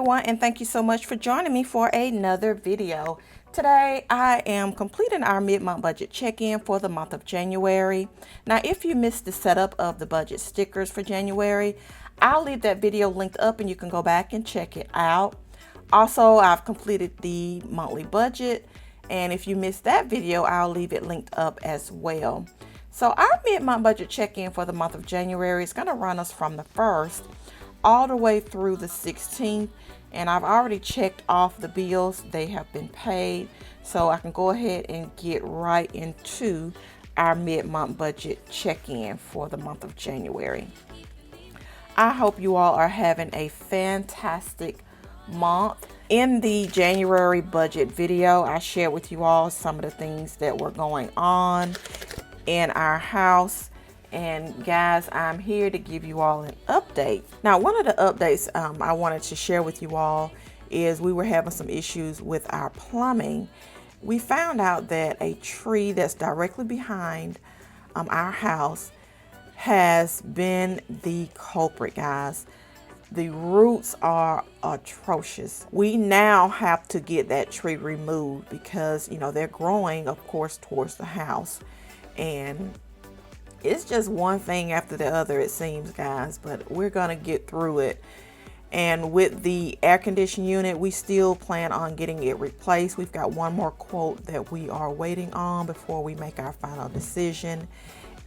everyone, and thank you so much for joining me for another video. Today I am completing our mid-month budget check-in for the month of January. Now if you missed the setup of the budget stickers for January, I'll leave that video linked up and you can go back and check it out. Also, I've completed the monthly budget, and if you missed that video, I'll leave it linked up as well. So our mid-month budget check-in for the month of January is going to run us from the 1st all the way through the 16th, and I've already checked off the bills. They have been paid, so I can go ahead and get right into our mid-month budget check-in for the month of January. I hope you all are having a fantastic month. In the January budget video, I shared with you all some of the things that were going on in our house. And guys, I'm here to give you all an update. Now, one of the updates I wanted to share with you all is we were having some issues with our plumbing. We found out that a tree that's directly behind our house has been the culprit, guys. The roots are atrocious. We now have to get that tree removed because, you know, they're growing, of course, towards the house. And it's just one thing after the other, it seems, guys, but we're gonna get through it. And with the air conditioning unit, we still plan on getting it replaced. We've got one more quote that we are waiting on before we make our final decision.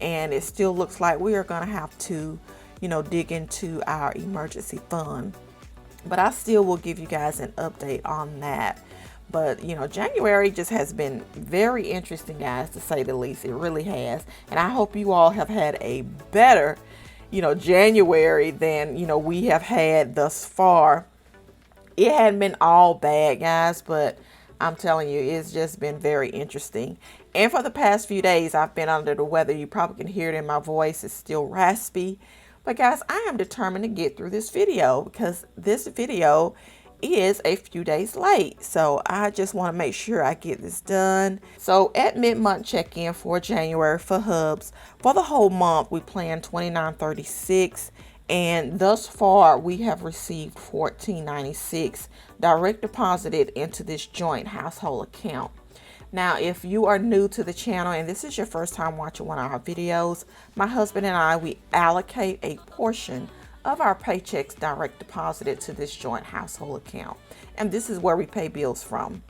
And it still looks like we are gonna have to, you know, dig into our emergency fund. But I still will give you guys an update on that. But, you know, January just has been very interesting, guys, to say the least. It really has. And I hope you all have had a better, you know, January than, you know, we have had thus far. It hadn't been all bad, guys, but I'm telling you, it's just been very interesting. And for the past few days, I've been under the weather. You probably can hear it in my voice. It's still raspy. But, guys, I am determined to get through this video because this video is a few days late, so I just want to make sure I get this done. So at mid-month check-in for January for hubs, for the whole month we plan $29.36, and thus far we have received $14.96 direct deposited into this joint household account. Now, if you are new to the channel and this is your first time watching one of our videos, my husband and I, we allocate a portion of our paychecks direct deposited to this joint household account, and this is where we pay bills from.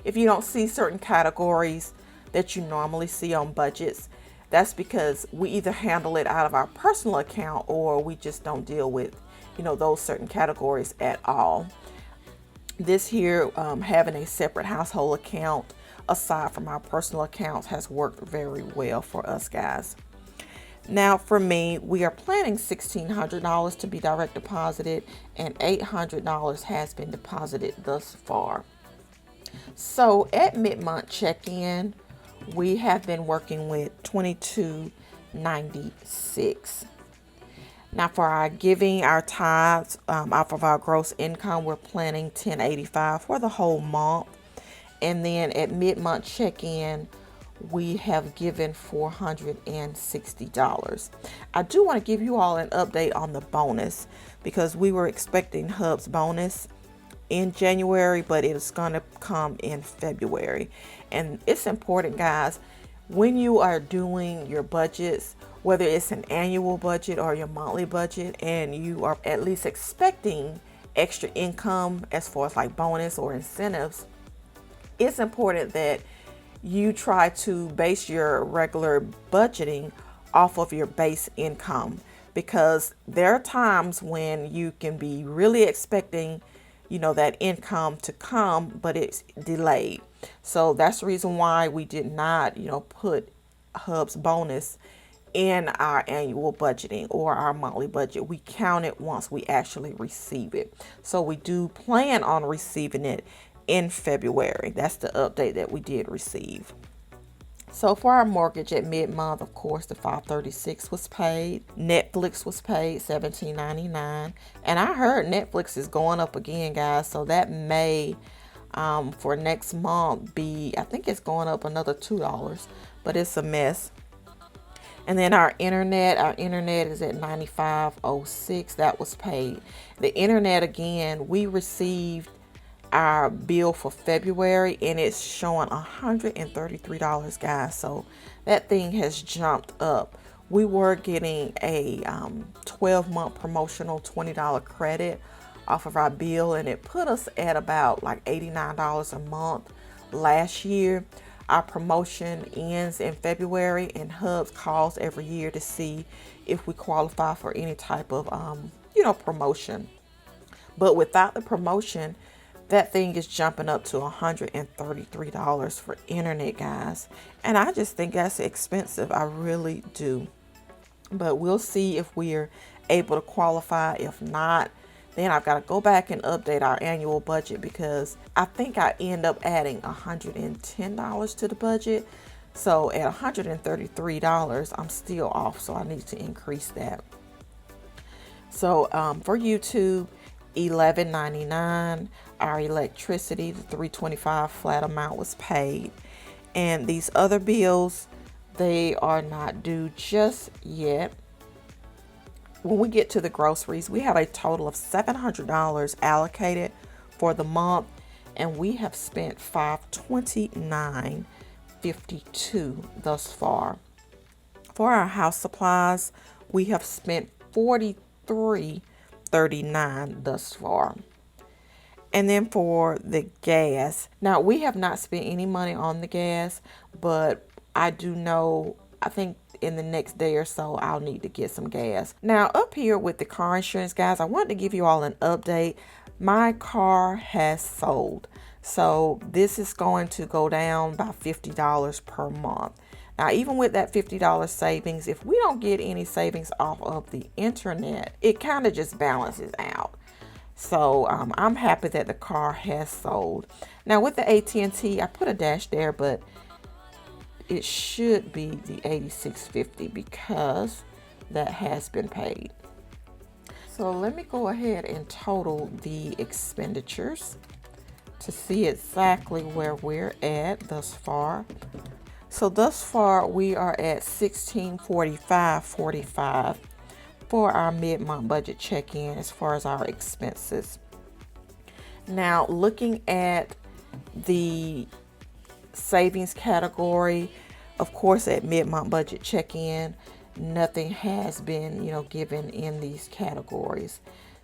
If you don't see certain categories that you normally see on budgets, that's because we either handle it out of our personal account or we just don't deal with, you know, those certain categories at all. This here, having a separate household account aside from our personal accounts, has worked very well for us, guys. Now for me, we are planning $1,600 to be direct deposited, and $800 has been deposited thus far. So at mid-month check-in, we have been working with $22.96. Now for our giving, our tithes off of our gross income, we're planning $10.85 for the whole month. And then at mid-month check-in, we have given $460. I do want to give you all an update on the bonus because we were expecting Hub's bonus in January, but it's going to come in February. And it's important, guys, when you are doing your budgets, whether it's an annual budget or your monthly budget, and you are at least expecting extra income as far as like bonus or incentives, it's important that you try to base your regular budgeting off of your base income, because there are times when you can be really expecting, you know, that income to come, but it's delayed. So that's the reason why we did not, you know, put Hub's bonus in our annual budgeting or our monthly budget. We count it once we actually receive it. So we do plan on receiving it in February. That's the update that we did receive. So for our mortgage at mid-month, of course, the $536 was paid. Netflix was paid $17.99, and I heard Netflix is going up again, guys. So that may for next month be, I think it's going up another $2, but it's a mess. And then our internet is at $95.06. That was paid. The internet, again, we received our bill for February and it's showing $133, guys. So that thing has jumped up. We were getting a 12-month promotional $20 credit off of our bill, and it put us at about like $89 a month last year. Our promotion ends in February, and Hubs calls every year to see if we qualify for any type of promotion. But without the promotion, that thing is jumping up to $133 for internet, guys. And I just think that's expensive. I really do. But we'll see if we're able to qualify. If not, then I've got to go back and update our annual budget, because I think I end up adding $110 to the budget. So at $133, I'm still off. So I need to increase that. So for YouTube, $11.99. Our electricity, the $3.25 flat amount was paid. And these other bills, they are not due just yet. When we get to the groceries, we have a total of $700 allocated for the month, and we have spent $529.52 thus far. For our house supplies, we have spent $43.39 thus far. And then for the gas, now we have not spent any money on the gas, but I do know, I think in the next day or so, I'll need to get some gas. Now up here with the car insurance, guys, I wanted to give you all an update. My car has sold. So this is going to go down by $50 per month. Now, even with that $50 savings, if we don't get any savings off of the internet, it kind of just balances out. So I'm happy that the car has sold. Now with the AT&T, I put a dash there, but it should be the $86.50 because that has been paid. So let me go ahead and total the expenditures to see exactly where we're at thus far. So thus far we are at $1645.45 for our mid-month budget check-in as far as our expenses. Now looking at the savings category, of course at mid-month budget check-in, nothing has been given in these categories.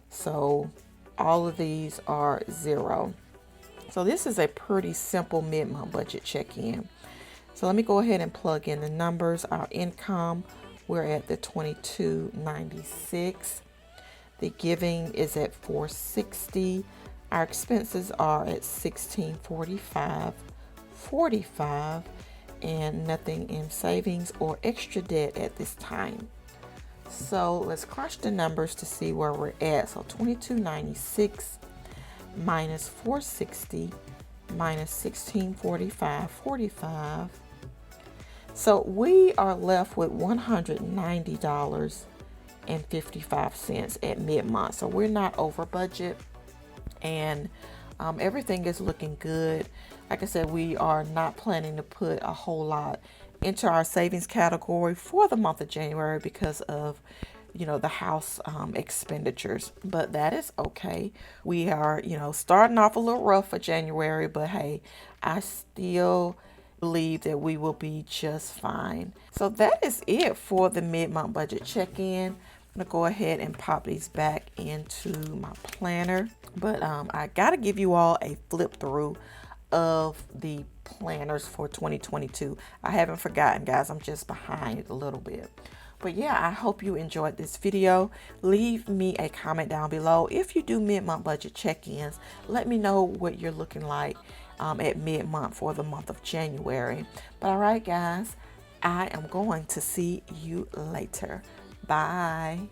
So all of these are zero. So this is a pretty simple mid-month budget check-in. So let me go ahead and plug in the numbers. Our income, we're at the $22.96. The giving is at $460. Our expenses are at $1645.45, and nothing in savings or extra debt at this time. So let's crunch the numbers to see where we're at. So $22.96 minus $460 minus $1645.45. So we are left with $190.55 at mid-month. So we're not over budget, and everything is looking good. Like I said, we are not planning to put a whole lot into our savings category for the month of January because of the house expenditures, but that is okay. We are starting off a little rough for January, but hey, I still believe that we will be just fine. So that is it for the mid-month budget check-in. I'm gonna go ahead and pop these back into my planner, but I gotta give you all a flip through of the planners for 2022. I haven't forgotten, guys. I'm just behind a little bit. But yeah, I hope you enjoyed this video. Leave me a comment down below. If you do mid-month budget check-ins, let me know what you're looking like at mid-month for the month of January. But all right, guys, I am going to see you later. Bye.